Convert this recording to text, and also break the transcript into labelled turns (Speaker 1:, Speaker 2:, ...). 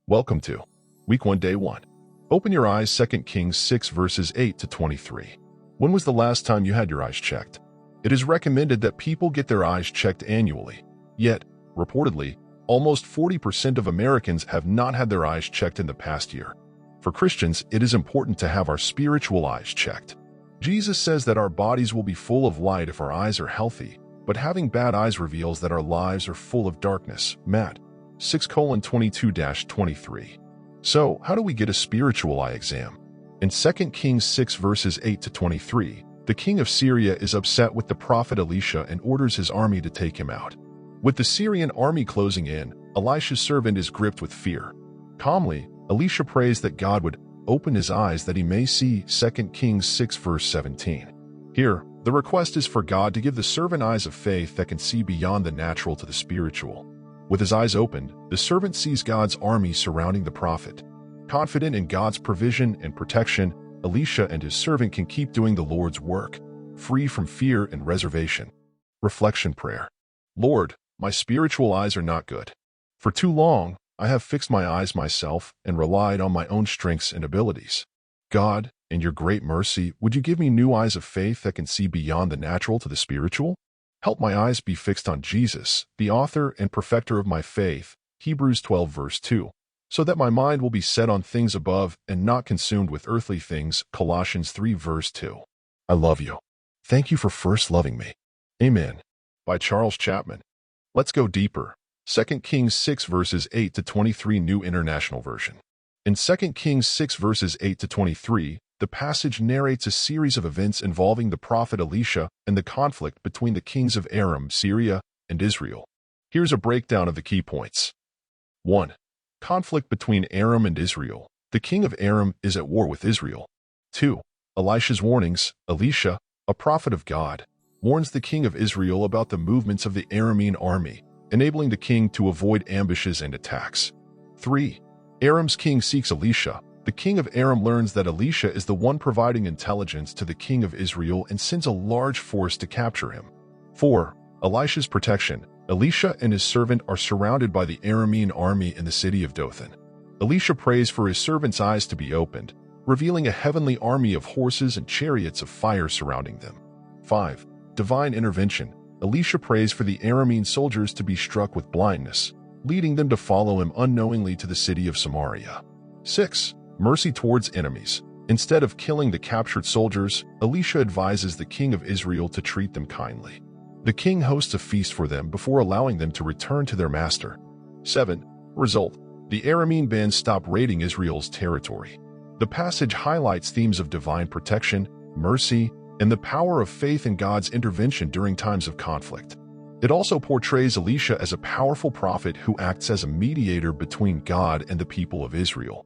Speaker 1: Welcome to Week 1, Day 1. Open your eyes, 2 Kings 6 verses 8 to 23. When was the last time you had your eyes checked? It is recommended that people get their eyes checked annually. Yet, reportedly, almost 40% of Americans have not had their eyes checked in the past year. For Christians, it is important to have our spiritual eyes checked. Jesus says that our bodies will be full of light if our eyes are healthy, but having bad eyes reveals that our lives are full of darkness. Matt 6:22-23. So, how do we get a spiritual eye exam? In 2 Kings 6 verses 8 to 23, the king of Syria is upset with the prophet Elisha and orders his army to take him out. With the Syrian army closing in, Elisha's servant is gripped with fear. Calmly, Elisha prays that God would open his eyes that he may see. 2 Kings 6 verse 17. Here, the request is for God to give the servant eyes of faith that can see beyond the natural to the spiritual. With his eyes opened, the servant sees God's army surrounding the prophet. Confident in God's provision and protection, Elisha and his servant can keep doing the Lord's work, free from fear and reservation. Reflection prayer. Lord, my spiritual eyes are not good. For too long, I have fixed my eyes myself and relied on my own strengths and abilities. God, in your great mercy, would you give me new eyes of faith that can see beyond the natural to the spiritual? Help my eyes be fixed on Jesus, the author and perfecter of my faith, Hebrews 12 verse 2, so that my mind will be set on things above and not consumed with earthly things, Colossians 3 verse 2. I love you. Thank you for first loving me. Amen. By Charles Chapman. Let's go deeper. 2 Kings 6 verses 8 to 23 New International Version. In 2 Kings 6 verses 8 to 23, the passage narrates a series of events involving the prophet Elisha and the conflict between the kings of Aram, Syria, and Israel. Here's a breakdown of the key points. 1. Conflict between Aram and Israel. The king of Aram is at war with Israel. 2. Elisha's warnings. Elisha, a prophet of God, warns the king of Israel about the movements of the Aramean army, enabling the king to avoid ambushes and attacks. 3. Aram's king seeks Elisha. The king of Aram learns that Elisha is the one providing intelligence to the king of Israel and sends a large force to capture him. 4. Elisha's protection. Elisha and his servant are surrounded by the Aramean army in the city of Dothan. Elisha prays for his servant's eyes to be opened, revealing a heavenly army of horses and chariots of fire surrounding them. 5. Divine intervention. Elisha prays for the Aramean soldiers to be struck with blindness, leading them to follow him unknowingly to the city of Samaria. 6. Mercy towards enemies. Instead of killing the captured soldiers, Elisha advises the king of Israel to treat them kindly. The king hosts a feast for them before allowing them to return to their master. 7. Result. The Aramean bands stop raiding Israel's territory. The passage highlights themes of divine protection, mercy, and the power of faith in God's intervention during times of conflict. It also portrays Elisha as a powerful prophet who acts as a mediator between God and the people of Israel.